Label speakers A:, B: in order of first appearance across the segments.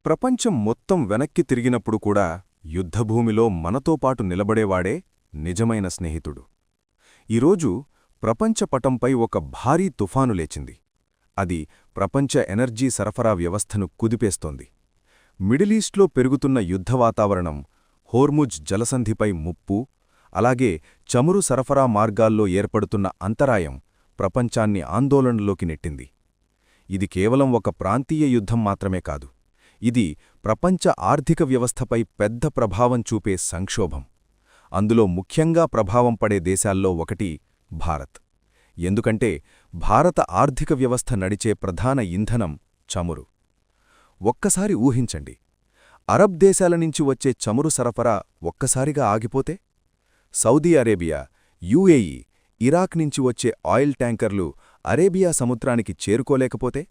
A: ప్రపంచం మొత్తం వెనక్కి తిరిగినప్పుడు కూడా యుద్ధభూమిలో మనతో పాటు నిలబడేవాడే నిజమైన స్నేహితుడు. ఈరోజు ప్రపంచ పటంపై ఒక భారీ తుఫాను లేచింది. అది ప్రపంచ ఎనర్జీ సరఫరా వ్యవస్థను కుదిపేస్తోంది. మిడిలీస్ట్లో పెరుగుతున్న యుద్ధ వాతావరణం, హోర్ముజ్ జలసంధిపై ముప్పు, అలాగే చమురు సరఫరా మార్గాల్లో ఏర్పడుతున్న అంతరాయం ప్రపంచాన్ని ఆందోళనలోకి నెట్టింది. ఇది కేవలం ఒక ప్రాంతీయ యుద్ధం మాత్రమే కాదు, ఇది ప్రపంచ ఆర్థిక వ్యవస్థపై పెద్ద ప్రభావం చూపే సంక్షోభం. అందులో ముఖ్యంగా ప్రభావం పడే దేశాల్లో ఒకటి భారత్. ఎందుకంటే భారత ఆర్థిక వ్యవస్థ నడిచే ప్రధాన ఇంధనం చమురు. ఒక్కసారి ఊహించండి, అరబ్ దేశాల నుంచి వచ్చే చమురు సరఫరా ఒక్కసారిగా ఆగిపోతే, సౌదీ అరేబియా, యుఏఈ, ఇరాక్ నుంచి వచ్చే ఆయిల్ ట్యాంకర్లు అరేబియా సముద్రానికి చేరుకోలేకపోతే,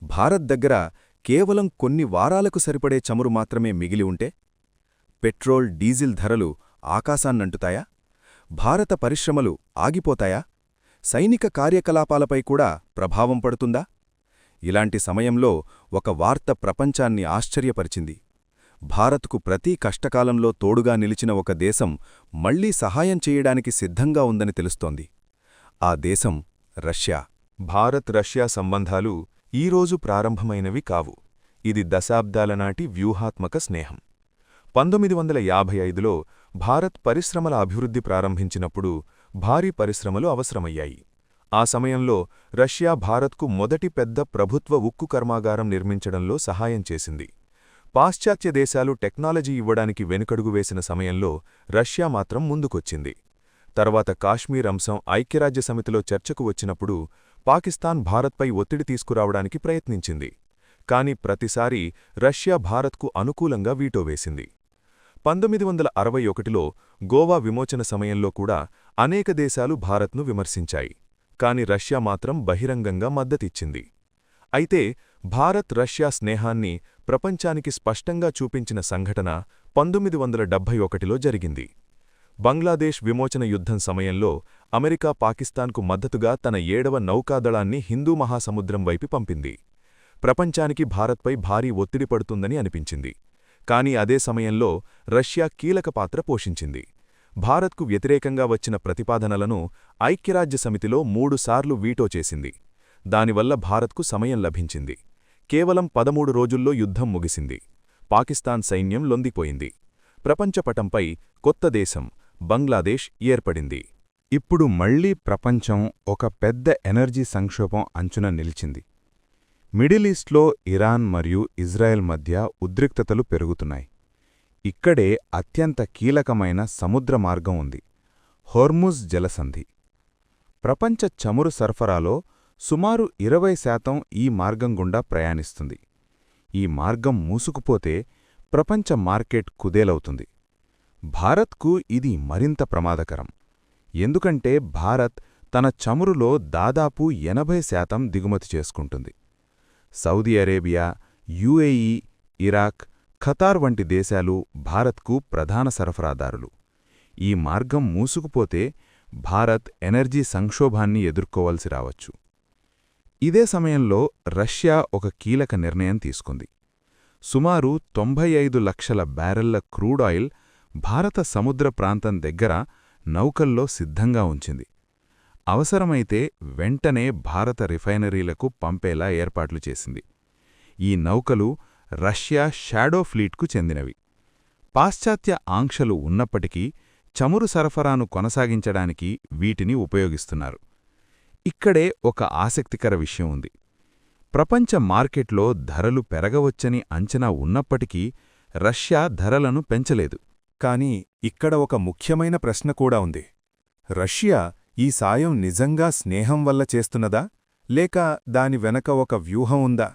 A: భారత్ దగ్గర కేవలం కొన్ని వారాలకు సరిపడే చమురు మాత్రమే మిగిలి ఉంటే, పెట్రోల్, డీజిల్ ధరలు ఆకాశాన్నంటుతాయా? భారత పరిశ్రమలు ఆగిపోతాయా? సైనిక కార్యకలాపాలపై కూడా ప్రభావం పడుతుందా? ఇలాంటి సమయంలో ఒక వార్త ప్రపంచాన్ని ఆశ్చర్యపరిచింది. భారత్కు ప్రతి కష్టకాలంలో తోడుగా నిలిచిన ఒక దేశం మళ్లీ సహాయం చేయడానికి సిద్ధంగా ఉందని తెలుస్తోంది. ఆ దేశం రష్యా.
B: భారత్-రష్యా సంబంధాలు ఈరోజు ప్రారంభమైనవి కావు. ఇది దశాబ్దాల నాటి వ్యూహాత్మక స్నేహం. 1955లో భారత్ పరిశ్రమల అభివృద్ధి ప్రారంభించినప్పుడు భారీ పరిశ్రమలు అవసరమయ్యాయి. ఆ సమయంలో రష్యా భారత్కు మొదటి పెద్ద ప్రభుత్వ ఉక్కు కర్మాగారం నిర్మించడంలో సహాయం చేసింది. పాశ్చాత్య దేశాలు టెక్నాలజీ ఇవ్వడానికి వెనుకడుగు వేసిన సమయంలో రష్యా మాత్రం ముందుకొచ్చింది. తర్వాత కాశ్మీర్ అంశం ఐక్యరాజ్యసమితిలో చర్చకు వచ్చినప్పుడు పాకిస్తాన్ భారత్పై ఒత్తిడి తీసుకురావడానికి ప్రయత్నించింది. కాని ప్రతిసారీ రష్యా భారత్కు అనుకూలంగా వీటో వేసింది. 1961లో గోవా విమోచన సమయంలో కూడా అనేక దేశాలు భారత్ను విమర్శించాయి. కాని రష్యా మాత్రం బహిరంగంగా మద్దతిచ్చింది. అయితే భారత్-రష్యా స్నేహాన్ని ప్రపంచానికి స్పష్టంగా చూపించిన సంఘటన 1971లో జరిగింది. బంగ్లాదేశ్ విమోచన యుద్ధం సమయంలో అమెరికా పాకిస్తాన్కు మద్దతుగా తన 7వ నౌకాదళాన్ని హిందూ మహాసముద్రం వైపు పంపింది. ప్రపంచానికి భారత్పై భారీ ఒత్తిడి పడుతుందని అనిపించింది. కాని అదే సమయంలో రష్యా కీలక పాత్ర పోషించింది. భారత్కు వ్యతిరేకంగా వచ్చిన ప్రతిపాదనలను ఐక్యరాజ్యసమితిలో 3 సార్లు వీటో చేసింది. దానివల్ల భారత్కు సమయం లభించింది. కేవలం 13 రోజుల్లో యుద్ధం ముగిసింది. పాకిస్తాన్ సైన్యం లొంగిపోయింది. ప్రపంచపటంపై కొత్త దేశం బంగ్లాదేశ్ ఏర్పడింది.
C: ఇప్పుడు మళ్లీ ప్రపంచం ఒక పెద్ద ఎనర్జీ సంక్షోభం అంచున నిలిచింది. మిడిల్ ఈస్ట్లో ఇరాన్ మరియు ఇజ్రాయెల్ మధ్య ఉద్రిక్తతలు పెరుగుతున్నాయి. ఇక్కడే అత్యంత కీలకమైన సముద్ర మార్గం ఉంది, హోర్ముజ్ జలసంధి. ప్రపంచ చమురు సరఫరాలో సుమారు 20% ఈ మార్గం గుండా ప్రయాణిస్తుంది. ఈ మార్గం మూసుకుపోతే ప్రపంచ మార్కెట్ కుదేలవుతుంది. భారత్కు ఇది మరింత ప్రమాదకరం. ఎందుకంటే భారత్ తన చమురులో దాదాపు 80% దిగుమతి చేసుకుంటుంది. Saudi Arabia, UAE, Iraq, Qatar వంటి దేశాలు భారత్కు ప్రధాన సరఫరాదారులు. ఈ మార్గం మూసుకుపోతే భారత్ ఎనర్జీ సంక్షోభాన్ని ఎదుర్కోవలసి రావచ్చు. ఇదే సమయంలో రష్యా ఒక కీలక నిర్ణయం తీసుకుంది. సుమారు 95 లక్షల బ్యారెళ్ల క్రూడాయిల్ భారత సముద్ర ప్రాంతం దగ్గర నౌకల్లో సిద్ధంగా ఉంచింది. అవసరమైతే వెంటనే భారత రిఫైనరీలకు పంపేలా ఏర్పాట్లు చేసింది. ఈ నౌకలు రష్యా షాడో ఫ్లీట్కు చెందినవి. పాశ్చాత్య ఆంక్షలు ఉన్నప్పటికీ చమురు సరఫరాను కొనసాగించడానికి వీటిని ఉపయోగిస్తున్నారు. ఇక్కడే ఒక ఆసక్తికర విషయం ఉంది. ప్రపంచ మార్కెట్లో ధరలు పెరగవచ్చని అంచనా ఉన్నప్పటికీ రష్యా ధరలను పెంచలేదు.
A: కాని ఇక్కడ ఒక ముఖ్యమైన ప్రశ్న కూడా ఉంది. రష్యా ఈ సాయం నిజంగా స్నేహం వల్ల చేస్తున్నదా, లేక దాని వెనక ఒక వ్యూహం ఉందా?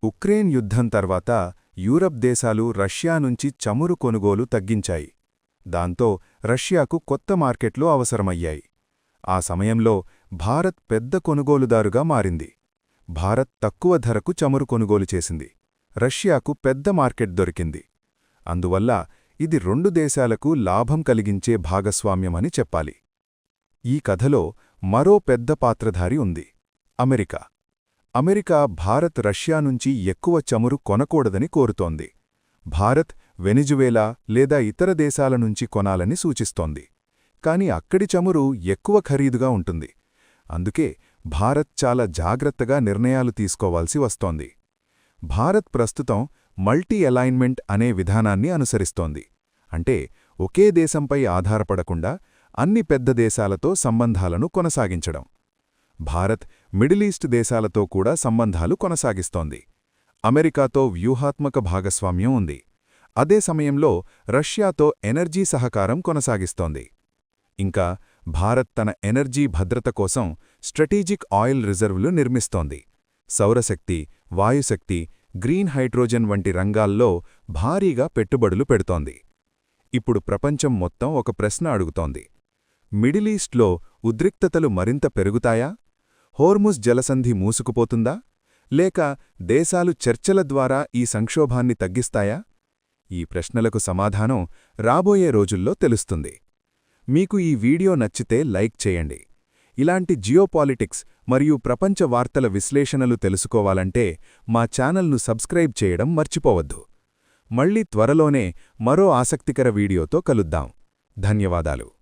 A: ఉక్రెయిన్ యుద్ధం తర్వాత యూరప్ దేశాలు రష్యా నుంచి చమురు కొనుగోలు తగ్గించాయి. దాంతో రష్యాకు కొత్త మార్కెట్లు అవసరమయ్యాయి. ఆ సమయంలో భారత్ పెద్ద కొనుగోలుదారుగా మారింది. భారత్ తక్కువ ధరకు చమురు కొనుగోలు చేసింది. రష్యాకు పెద్ద మార్కెట్ దొరికింది. అందువల్ల ఇది 2 దేశాలకు లాభం కలిగించే భాగస్వామ్యమని చెప్పాలి. ఈ కథలో మరో పెద్ద పాత్రధారి ఉంది, అమెరికా. అమెరికా భారత్ రష్యా నుంచి ఎక్కువ చమురు కొనకూడదని కోరుతోంది. భారత్ వెనిజువేలా లేదా ఇతర దేశాల నుంచి కొనాలని సూచిస్తోంది. కాని అక్కడి చమురు ఎక్కువ ఖరీదుగా ఉంటుంది. అందుకే భారత్ చాలా జాగ్రత్తగా నిర్ణయాలు తీసుకోవాల్సి వస్తోంది. భారత్ ప్రస్తుతం మల్టీ అలైన్మెంట్ అనే విధానాన్ని అనుసరిస్తోంది. అంటే ఒకే దేశంపై ఆధారపడకుండా అన్ని పెద్ద దేశాలతో సంబంధాలను కొనసాగించడం. భారత్ మిడిల్ ఈస్ట్ దేశాలతో కూడా సంబంధాలు కొనసాగిస్తోంది. అమెరికాతో వ్యూహాత్మక భాగస్వామ్యం ఉంది. అదే సమయంలో రష్యాతో ఎనర్జీ సహకారం కొనసాగిస్తోంది. ఇంకా భారత్ తన ఎనర్జీ భద్రత కోసం స్ట్రాటజిక్ ఆయిల్ రిజర్వులు నిర్మిస్తోంది. సౌరశక్తి, వాయుశక్తి, గ్రీన్ హైడ్రోజన్ వంటి రంగాల్లో భారీగా పెట్టుబడులు పెడుతోంది. ఇప్పుడు ప్రపంచం మొత్తం ఒక ప్రశ్న అడుగుతోంది. మిడిల్ ఈస్ట్లో ఉద్రిక్తతలు మరింత పెరుగుతాయా? హోర్ముజ్ జలసంధి మూసుకుపోతుందా? లేక దేశాలు చర్చల ద్వారా ఈ సంక్షోభాన్ని తగ్గిస్తాయా? ఈ ప్రశ్నలకు సమాధానం రాబోయే రోజుల్లో తెలుస్తుంది. మీకు ఈ వీడియో నచ్చితే లైక్ చేయండి. ఇలాంటి జియోపాలిటిక్స్ మరియు ప్రపంచ వార్తల విశ్లేషణలు తెలుసుకోవాలంటే మా ఛానల్ను సబ్స్క్రైబ్ చేయడం మర్చిపోవద్దు. మళ్ళీ త్వరలోనే మరో ఆసక్తికర వీడియోతో కలుద్దాం. ధన్యవాదాలు.